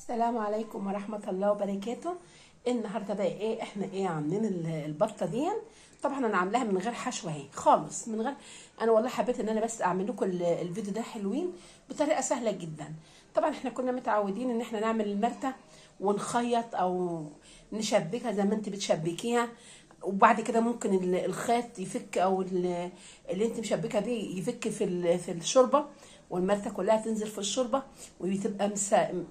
السلام عليكم ورحمة الله وبركاته. النهارده بقى احنا عاملين البطه دي. طبعا انا عاملاها من غير حشوه اهي خالص، من غير. انا والله حبيت ان انا بس اعمل لكم الفيديو ده حلوين بطريقه سهله جدا. طبعا احنا كنا متعودين ان احنا نعمل المرته ونخيط او نشبكها زي ما انت بتشبكيها، وبعد كده ممكن الخيط يفك او اللي انت مشبكه دي يفك في الشوربه، والمرته كلها تنزل في الشوربه وتبقى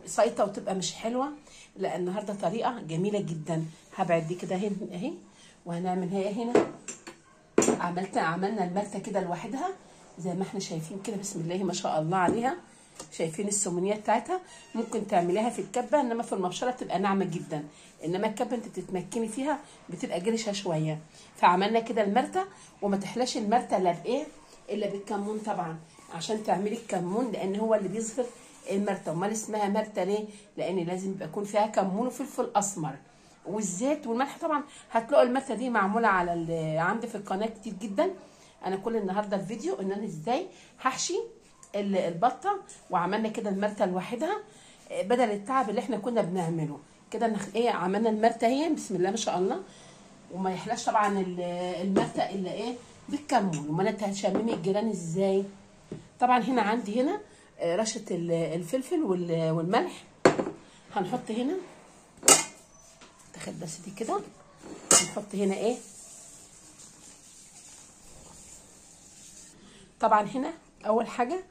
سايطه وتبقى مش حلوه. لا النهارده طريقه جميله جدا. هبعد دي كده اهي وهنعمل هي هنا. عملنا المرته كده لوحدها زي ما احنا شايفين كده، بسم الله ما شاء الله عليها. شايفين السمنيه بتاعتها؟ ممكن تعمليها في الكبه، انما في المبشره بتبقى ناعمه جدا، انما الكبه انت تتمكني فيها بتبقى جرشه شويه. فعملنا كده المرته، وما تحلاش المرته الا بالكمون طبعا، عشان تعملي الكمون لان هو اللي بيظهر المرته. امال اسمها مرته ليه؟ لان لازم يكون فيها كمون وفلفل اسمر والزيت والملح. طبعا هتلاقوا المرته دي معموله عندي في القناه كتير جدا. انا كل النهارده الفيديو ان انا ازاي هحشي البطه، وعملنا كده المرته لوحدها بدل التعب اللي احنا كنا بنعمله كده. عملنا المرته اهي بسم الله ما شاء الله. وما يحلاش طبعا المرته الا بالكمون. امال انت هتشممي الجيران ازاي؟ طبعا هنا عندي رشه الفلفل والملح. هنحط هنا، تاخد بس دي كده. هنحط هنا طبعا هنا اول حاجه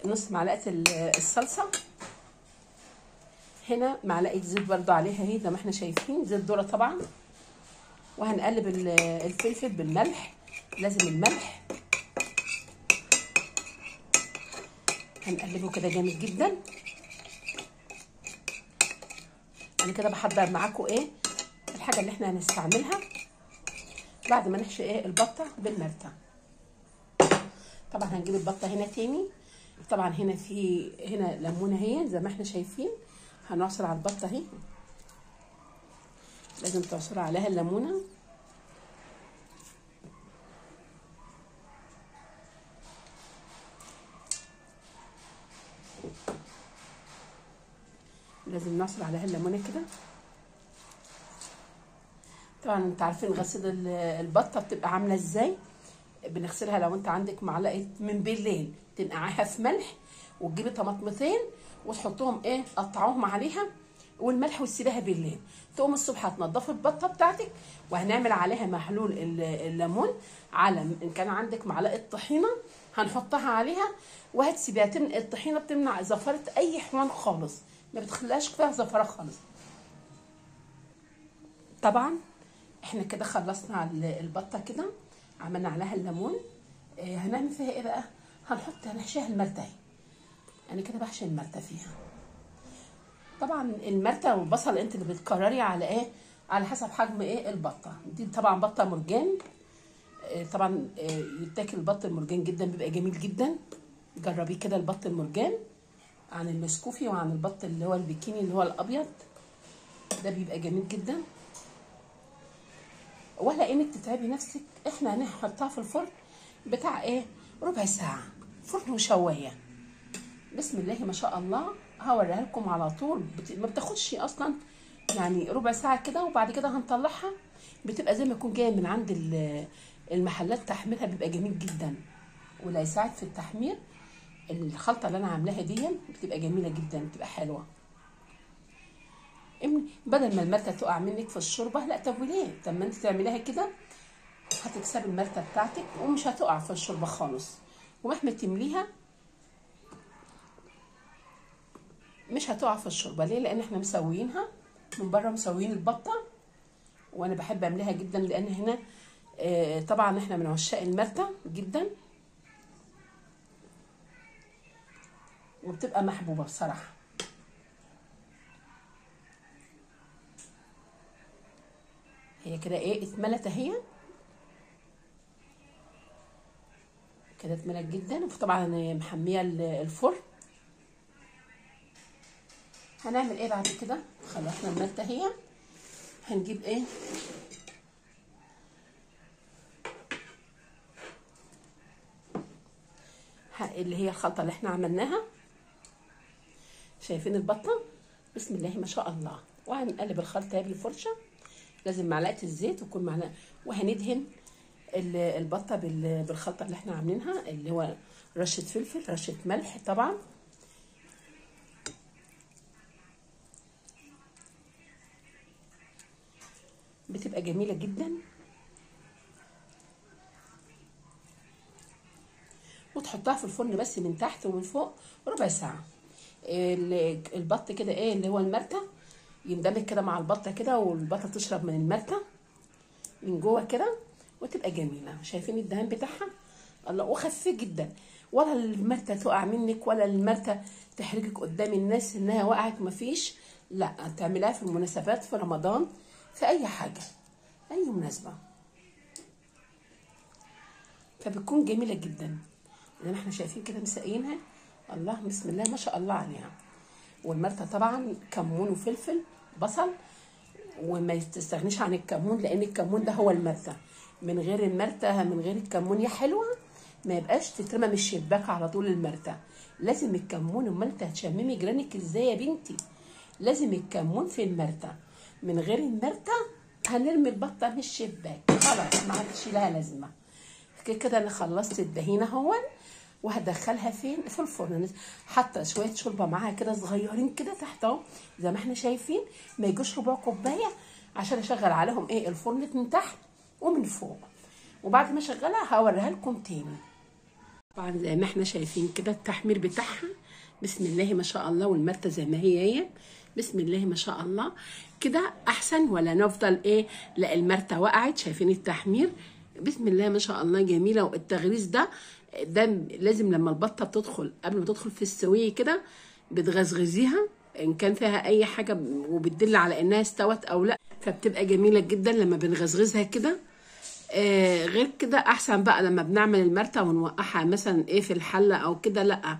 نص معلقه الصلصه. هنا معلقه زيت برضو عليها اهي زي ما احنا شايفين، زيت ذره طبعا. وهنقلب الفلفل بالملح، لازم الملح هنقلبه كده جامد جدا. انا كده بحضر معاكم الحاجه اللي احنا هنستعملها بعد ما نحشي البطه بالمرته. طبعا هنجيب البطه هنا تاني. طبعا هنا ليمونه اهي زي ما احنا شايفين. هنعصر على البطه اهي، لازم تعصر عليها الليمونه. لازم نعصر عليها الليمونه كده. طبعا انتوا عارفين غسيل البطه بتبقى عامله ازاي. بنغسلها لو انت عندك معلقه من بالليل تنقعيها في ملح، وتجيبي طماطمتين وتحطهم قطعوهم عليها والملح وتسيبيها بالليل. تقوم الصبح هتنضفي البطه بتاعتك، وهنعمل عليها محلول الليمون. على ان كان عندك معلقه طحينه هنحطها عليها وهتسيبيها. الطحينه بتمنع زفره اي حيوان خالص، ما بتخليهاش فيها زفره خالص. طبعا احنا كده خلصنا على البطه كده، عملنا عليها الليمون. هنعمل فيها ايه بقى؟ هنحشيها المرته اهي. انا كده بحشي المرته فيها. طبعا المرته والبصل انت اللي بتقرري على على حسب حجم البطه دي. طبعا بطه مرجان. طبعا يتاكل البط المرجان جدا، بيبقى جميل جدا. جربيه كده البط المرجان عن المسكوفي وعن البط اللي هو البكيني اللي هو الابيض ده، بيبقى جميل جدا. ولا انك تتعبي نفسك. احنا هنحطها في الفرن بتاع ربع ساعه، فرن وشوايه. بسم الله ما شاء الله. هوريها لكم على طول. ما بتاخدش اصلا يعني ربع ساعه كده، وبعد كده هنطلعها. بتبقى زي ما يكون جايه من عند المحلات. تحميرها بيبقى جميل جدا، ولا يساعد في التحمير. الخلطه اللي انا عاملاها دي بتبقى جميله جدا، بتبقى حلوه. بدل ما المرته تقع منك في الشوربه، لا طب وليه؟ طب ما انت تعمليها كده هتكسبي المرته بتاعتك ومش هتقع في الشوربه خالص. ومهما تمليها مش هتقع في الشوربه. ليه؟ لان احنا مسويينها من بره، مسويين البطه. وانا بحب املاها جدا لان هنا طبعا احنا من عشاق المرته جدا، وبتبقى محبوبه بصراحه. هي كده اتملت اهي كده، اتملت جدا. وطبعا انا محميه الفرن. هنعمل بعد كده؟ خلصنا المرته اهي. هنجيب اللي هي الخلطه اللي احنا عملناها. شايفين البطه بسم الله ما شاء الله. وهنقلب الخلطه بالفرشه، لازم معلقه الزيت وكل معلقه، وهندهن البطه بالخلطه اللي احنا عاملينها، اللي هو رشه فلفل، رشه ملح طبعا. بتبقى جميله جدا. وتحطها في الفرن بس من تحت ومن فوق ربع ساعه. البط كده ايه اللي هو المرتة يندمج كده مع البطه كده، والبطه تشرب من المرتة من جوه كده، وتبقى جميله. شايفين الدهان بتاعها؟ الله، وخفيف جدا، ولا المرتة تقع منك، ولا المرتة تحرجك قدام الناس انها وقعت. مفيش، لا، تعملها في المناسبات، في رمضان، في اي حاجه، اي مناسبه، فبتكون جميله جدا. زي ما احنا شايفين كده مسقينها. الله، بسم الله ما شاء الله عليها. والمرتة طبعا كمون وفلفل بصل، وما تستغنيش عن الكمون، لان الكمون ده هو المرتة. من غير المرتة، من غير الكمون يا حلوه ما يبقاش تترمى من الشباك على طول. المرتة لازم الكمون. امال انت هتشممي جيرانك ازاي يا بنتي؟ لازم الكمون في المرتة. من غير المرتة هنرمي البطه من الشباك، خلاص ما عادش لها لازمه. كده انا خلصت الدهينه اهون، وهدخلها فين؟ في الفرن. حتى شويه شوربه معاها كده صغيرين كده تحت اهو، زي ما احنا شايفين، ما يجوش ربع كوبايه، عشان اشغل عليهم ايه الفرن من تحت ومن فوق. وبعد ما اشغلها هوريها لكم تاني. طبعا زي ما احنا شايفين كده التحمير بتاعها، بسم الله ما شاء الله. والمرتة زي ما هي بسم الله ما شاء الله. كده احسن ولا نفضل ايه؟ لا، المرتة وقعت. شايفين التحمير؟ بسم الله ما شاء الله جميله. والتغريز ده لازم لما البطه بتدخل، قبل ما تدخل في السويه كده بتغزغزيها ان كان فيها اي حاجه وبتدل على انها استوت او لا، فبتبقى جميله جدا لما بنغزغزها كده. غير كده احسن بقى لما بنعمل المرتة ونوقعها مثلا ايه في الحله او كده، لا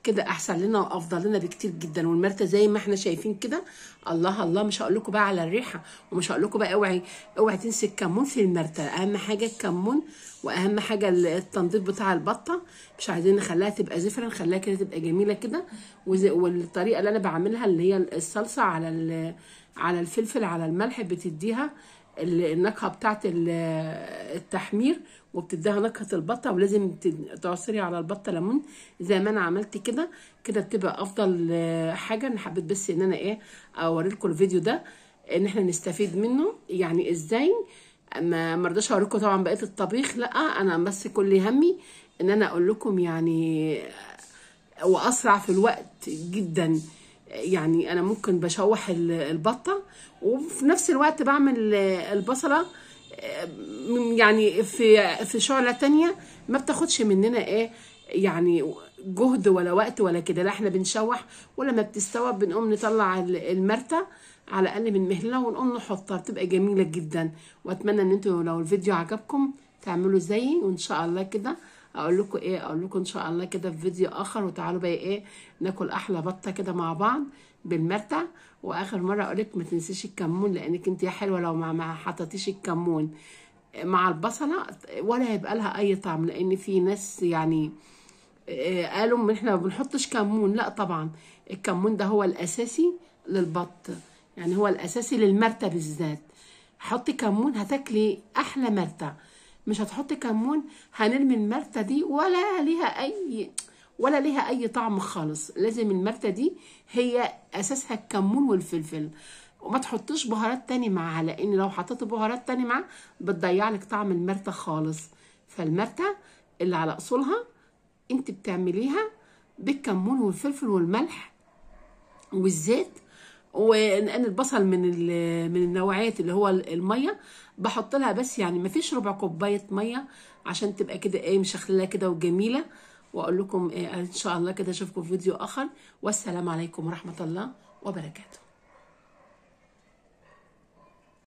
كده احسن لنا وافضل لنا بكتير جدا. والمرتة زي ما احنا شايفين كده، الله الله. مش هقول لكم بقى على الريحه، ومش هقول لكم بقى اوعي تنسي الكمون في المرتة. اهم حاجه الكمون، واهم حاجه التنظيف بتاع البطه. مش عايزين نخليها تبقى زفره، نخليها كده تبقى جميله كده. والطريقه اللي انا بعملها اللي هي الصلصه على الفلفل على الملح، بتديها النكهه بتاعت التحمير، وبتديها نكهه البطه. ولازم تعصري على البطه ليمون زي ما انا عملت كده. كده بتبقى افضل حاجه. انا حبيت بس ان انا ايه اوريلكم الفيديو ده، ان احنا نستفيد منه يعني ازاي. ما مرضاش اوريكم طبعا بقيه الطبيخ، لا، انا بس كل همي ان انا اقول لكم يعني، واسرع في الوقت جدا. يعني انا ممكن بشوح البطه، وفي نفس الوقت بعمل البصله يعني في شعله تانية، ما بتاخدش مننا ايه يعني جهد ولا وقت ولا كده. لا، احنا بنشوح، ولما بتستوى بنقوم نطلع المرتة على الاقل من مهلها ونقوم نحطها، بتبقى جميله جدا. واتمنى ان انتوا لو الفيديو عجبكم تعملوا زيي، وان شاء الله كده اقول لكم ان شاء الله كده في فيديو اخر. وتعالوا بقى ايه ناكل احلى بطه كده مع بعض بالمرتة. واخر مره اقول لك ما تنسيش الكمون، لانك انت يا حلوه لو ما حطيتيش الكمون مع البصله ولا هيبقى لها اي طعم. لان في ناس يعني قالوا ان احنا ما بنحطش كمون. لا طبعا، الكمون ده هو الاساسي للبط، يعني هو الاساسي للمرتة بالذات. حطي كمون هتاكلي احلى مرتة. مش هتحطي كمون هنرمي المرتة دي، ولا ليها اي طعم خالص. لازم المرتة دي هي اساسها الكمون والفلفل. وما تحطيش بهارات تاني معاها، لان لو حطيتي بهارات تاني معاها بتضيع لك طعم المرتة خالص. فالمرتة اللي على اصولها انت بتعمليها بالكمون والفلفل والملح والزيت. وان البصل من النوعيات اللي هو الميه بحط لها بس يعني ما فيش ربع كوبايه ميه، عشان تبقى كده ايه مشخلله كده وجميله. واقول لكم إيه ان شاء الله كده اشوفكم في فيديو اخر. والسلام عليكم ورحمه الله وبركاته.